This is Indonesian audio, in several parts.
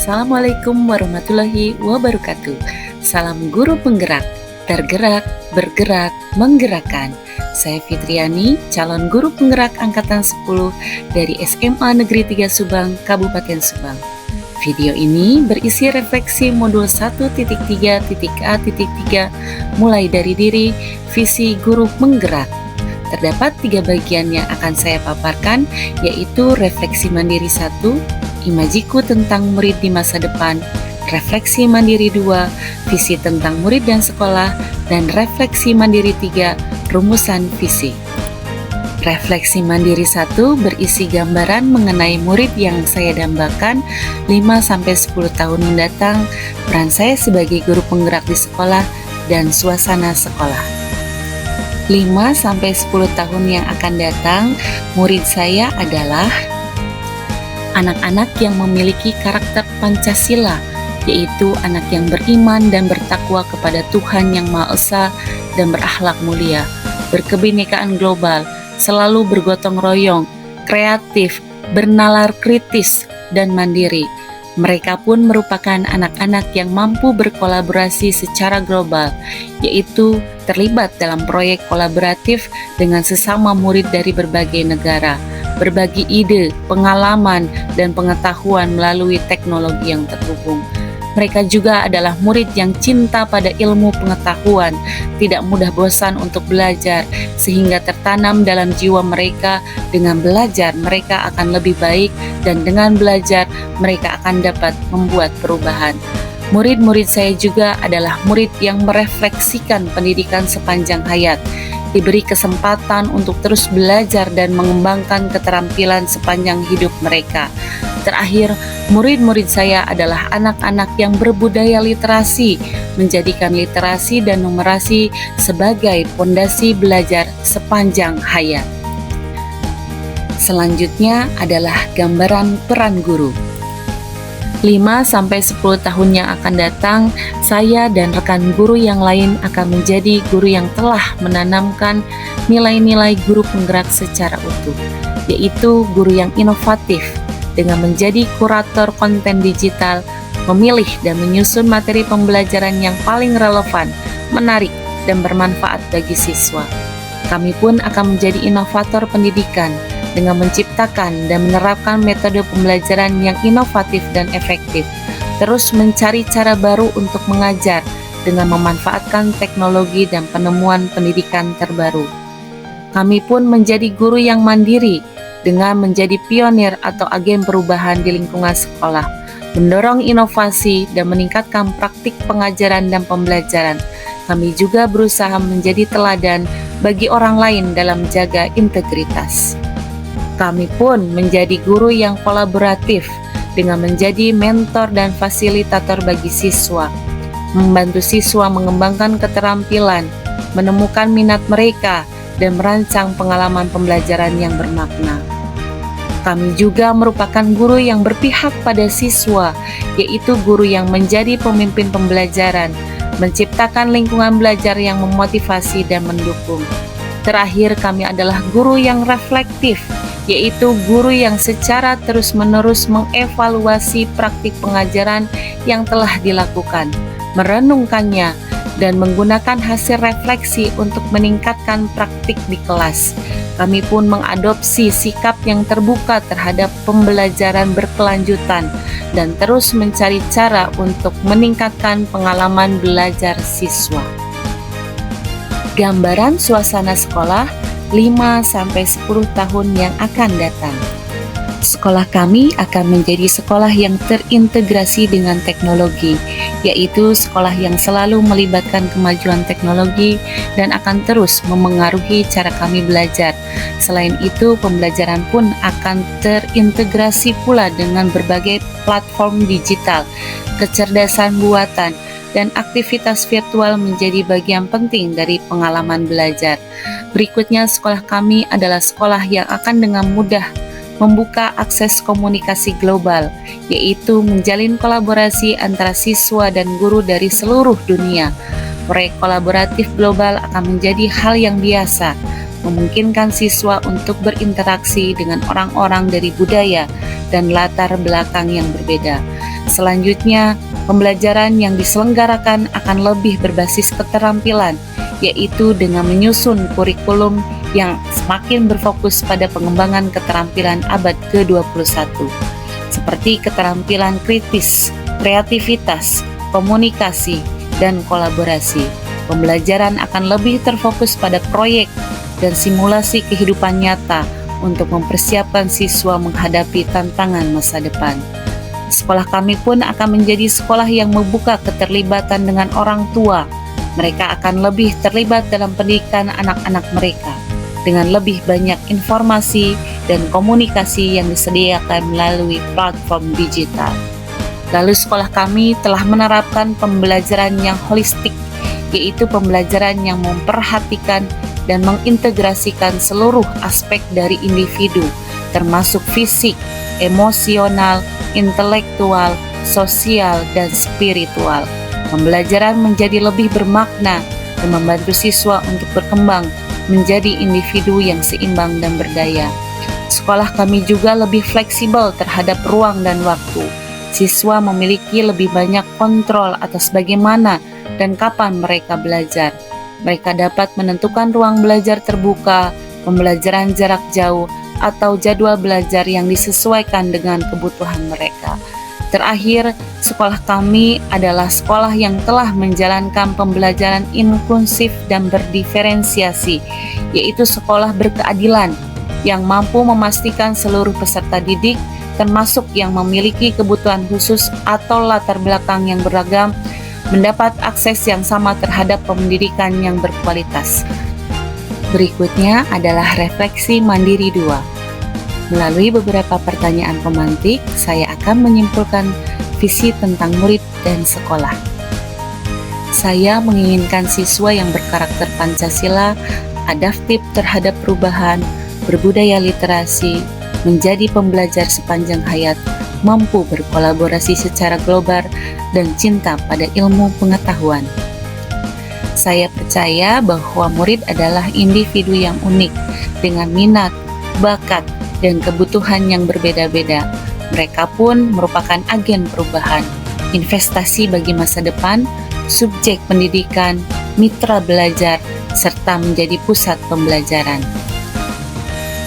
Assalamualaikum warahmatullahi wabarakatuh. Salam guru penggerak, tergerak, bergerak, menggerakkan. Saya Fitriani, calon guru penggerak angkatan 10 dari SMA Negeri 3 Subang, Kabupaten Subang. Video ini berisi refleksi modul 1.3.A.3 mulai dari diri, visi guru penggerak. Terdapat 3 bagian yang akan saya paparkan, yaitu refleksi mandiri 1, imajiku tentang murid di masa depan, refleksi mandiri 2, visi tentang murid dan sekolah, dan refleksi mandiri 3, rumusan visi. Refleksi mandiri 1 berisi gambaran mengenai murid yang saya dambakan 5-10 tahun mendatang, peran saya sebagai guru penggerak di sekolah, dan suasana sekolah. 5-10 tahun yang akan datang, murid saya adalah anak-anak yang memiliki karakter Pancasila, yaitu anak yang beriman dan bertakwa kepada Tuhan Yang Maha Esa dan berakhlak mulia, berkebinekaan global, selalu bergotong royong, kreatif, bernalar kritis, dan mandiri. Mereka pun merupakan anak-anak yang mampu berkolaborasi secara global, yaitu terlibat dalam proyek kolaboratif dengan sesama murid dari berbagai negara, berbagi ide, pengalaman, dan pengetahuan melalui teknologi yang terhubung. Mereka juga adalah murid yang cinta pada ilmu pengetahuan, tidak mudah bosan untuk belajar, sehingga tertanam dalam jiwa mereka. Dengan belajar, mereka akan lebih baik, dan dengan belajar, mereka akan dapat membuat perubahan. Murid-murid saya juga adalah murid yang merefleksikan pendidikan sepanjang hayat, diberi kesempatan untuk terus belajar dan mengembangkan keterampilan sepanjang hidup mereka. Terakhir, murid-murid saya adalah anak-anak yang berbudaya literasi, menjadikan literasi dan numerasi sebagai pondasi belajar sepanjang hayat. Selanjutnya adalah gambaran peran guru. 5-10 tahun yang akan datang, saya dan rekan guru yang lain akan menjadi guru yang telah menanamkan nilai-nilai guru penggerak secara utuh, yaitu guru yang inovatif dengan menjadi kurator konten digital, memilih dan menyusun materi pembelajaran yang paling relevan, menarik, dan bermanfaat bagi siswa. Kami pun akan menjadi inovator pendidikan dengan menciptakan dan menerapkan metode pembelajaran yang inovatif dan efektif, terus mencari cara baru untuk mengajar dengan memanfaatkan teknologi dan penemuan pendidikan terbaru. Kami pun menjadi guru yang mandiri dengan menjadi pionir atau agen perubahan di lingkungan sekolah, mendorong inovasi dan meningkatkan praktik pengajaran dan pembelajaran. Kami juga berusaha menjadi teladan bagi orang lain dalam menjaga integritas. Kami pun menjadi guru yang kolaboratif dengan menjadi mentor dan fasilitator bagi siswa, membantu siswa mengembangkan keterampilan, menemukan minat mereka, dan merancang pengalaman pembelajaran yang bermakna. Kami juga merupakan guru yang berpihak pada siswa, yaitu guru yang menjadi pemimpin pembelajaran, menciptakan lingkungan belajar yang memotivasi dan mendukung. Terakhir, kami adalah guru yang reflektif, yaitu guru yang secara terus-menerus mengevaluasi praktik pengajaran yang telah dilakukan, merenungkannya, dan menggunakan hasil refleksi untuk meningkatkan praktik di kelas. Kami pun mengadopsi sikap yang terbuka terhadap pembelajaran berkelanjutan dan terus mencari cara untuk meningkatkan pengalaman belajar siswa. Gambaran suasana sekolah 5-10 tahun yang akan datang. Sekolah kami akan menjadi sekolah yang terintegrasi dengan teknologi, yaitu sekolah yang selalu melibatkan kemajuan teknologi dan akan terus memengaruhi cara kami belajar. Selain itu, pembelajaran pun akan terintegrasi pula dengan berbagai platform digital, kecerdasan buatan, dan aktivitas virtual menjadi bagian penting dari pengalaman belajar. Berikutnya, sekolah kami adalah sekolah yang akan dengan mudah membuka akses komunikasi global, yaitu menjalin kolaborasi antara siswa dan guru dari seluruh dunia. Proyek kolaboratif global akan menjadi hal yang biasa. memungkinkan siswa untuk berinteraksi dengan orang-orang dari budaya dan latar belakang yang berbeda. Selanjutnya, pembelajaran yang diselenggarakan akan lebih berbasis keterampilan, yaitu dengan menyusun kurikulum yang semakin berfokus pada pengembangan keterampilan abad ke-21, seperti keterampilan kritis, kreativitas, komunikasi, dan kolaborasi. Pembelajaran akan lebih terfokus pada proyek dan simulasi kehidupan nyata untuk mempersiapkan siswa menghadapi tantangan masa depan. Sekolah kami pun akan menjadi sekolah yang membuka keterlibatan dengan orang tua. Mereka akan lebih terlibat dalam pendidikan anak-anak mereka dengan lebih banyak informasi dan komunikasi yang disediakan melalui platform digital. Lalu sekolah kami telah menerapkan pembelajaran yang holistik, yaitu pembelajaran yang memperhatikan dan mengintegrasikan seluruh aspek dari individu, termasuk fisik, emosional, intelektual, sosial, dan spiritual. Pembelajaran menjadi lebih bermakna dan membantu siswa untuk berkembang menjadi individu yang seimbang dan berdaya. Sekolah kami juga lebih fleksibel terhadap ruang dan waktu. Siswa memiliki lebih banyak kontrol atas bagaimana dan kapan mereka belajar. Mereka dapat menentukan ruang belajar terbuka, pembelajaran jarak jauh, atau jadwal belajar yang disesuaikan dengan kebutuhan mereka. Terakhir, sekolah kami adalah sekolah yang telah menjalankan pembelajaran inklusif dan berdiferensiasi, yaitu sekolah berkeadilan yang mampu memastikan seluruh peserta didik, termasuk yang memiliki kebutuhan khusus atau latar belakang yang beragam, mendapat akses yang sama terhadap pendidikan yang berkualitas. Berikutnya adalah refleksi mandiri 2. Melalui beberapa pertanyaan pemantik, saya akan menyimpulkan visi tentang murid dan sekolah. Saya menginginkan siswa yang berkarakter Pancasila, adaptif terhadap perubahan, berbudaya literasi, menjadi pembelajar sepanjang hayat, mampu berkolaborasi secara global, dan cinta pada ilmu pengetahuan. Saya percaya bahwa murid adalah individu yang unik, dengan minat, bakat, dan kebutuhan yang berbeda-beda. Mereka pun merupakan agen perubahan, investasi bagi masa depan, subjek pendidikan, mitra belajar, serta menjadi pusat pembelajaran.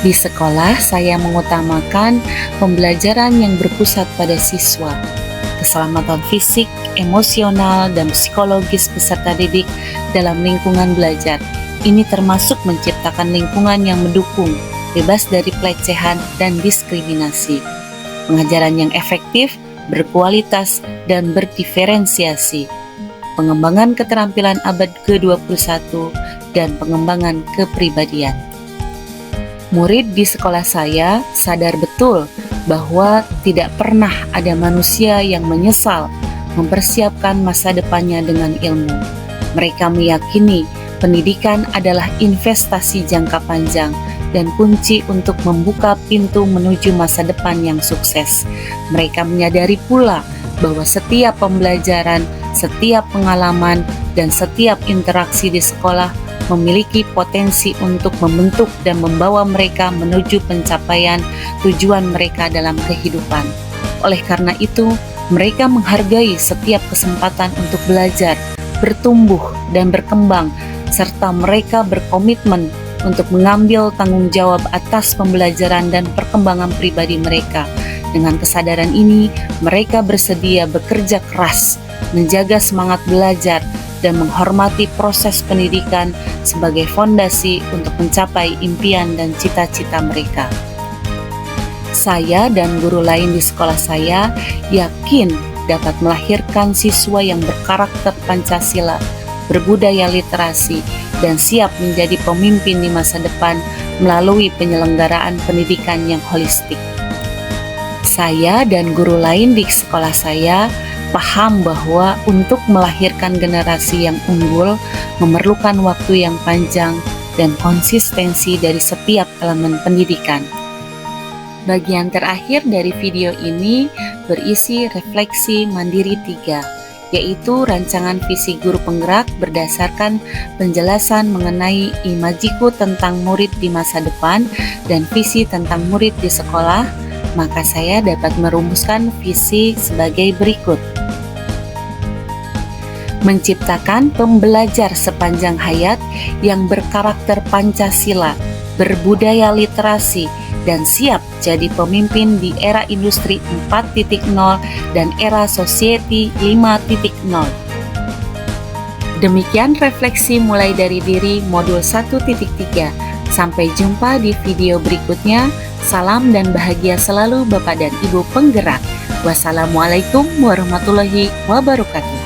Di sekolah, saya mengutamakan pembelajaran yang berpusat pada siswa, keselamatan fisik, emosional, dan psikologis peserta didik dalam lingkungan belajar. Ini termasuk menciptakan lingkungan yang mendukung, bebas dari pelecehan dan diskriminasi. Pengajaran yang efektif, berkualitas, dan berdiferensiasi. Pengembangan keterampilan abad ke-21 dan pengembangan kepribadian. Murid di sekolah saya sadar betul bahwa tidak pernah ada manusia yang menyesal mempersiapkan masa depannya dengan ilmu. Mereka meyakini pendidikan adalah investasi jangka panjang dan kunci untuk membuka pintu menuju masa depan yang sukses. Mereka menyadari pula bahwa setiap pembelajaran, setiap pengalaman, dan setiap interaksi di sekolah memiliki potensi untuk membentuk dan membawa mereka menuju pencapaian tujuan mereka dalam kehidupan. Oleh karena itu, mereka menghargai setiap kesempatan untuk belajar, bertumbuh, dan berkembang, serta mereka berkomitmen untuk mengambil tanggung jawab atas pembelajaran dan perkembangan pribadi mereka. Dengan kesadaran ini, mereka bersedia bekerja keras, menjaga semangat belajar, dan menghormati proses pendidikan sebagai fondasi untuk mencapai impian dan cita-cita mereka. Saya dan guru lain di sekolah saya yakin dapat melahirkan siswa yang berkarakter Pancasila, berbudaya literasi, dan siap menjadi pemimpin di masa depan melalui penyelenggaraan pendidikan yang holistik. Saya dan guru lain di sekolah saya paham bahwa untuk melahirkan generasi yang unggul memerlukan waktu yang panjang dan konsistensi dari setiap elemen pendidikan. Bagian terakhir dari video ini berisi refleksi mandiri 3, yaitu rancangan visi guru penggerak berdasarkan penjelasan mengenai imajiku tentang murid di masa depan dan visi tentang murid di sekolah, maka saya dapat merumuskan visi sebagai berikut. Menciptakan pembelajar sepanjang hayat yang berkarakter Pancasila, berbudaya literasi, dan siap jadi pemimpin di era industri 4.0 dan era society 5.0. Demikian refleksi mulai dari diri modul 1.3. Sampai jumpa di video berikutnya. Salam dan bahagia selalu Bapak dan Ibu penggerak. Wassalamualaikum warahmatullahi wabarakatuh.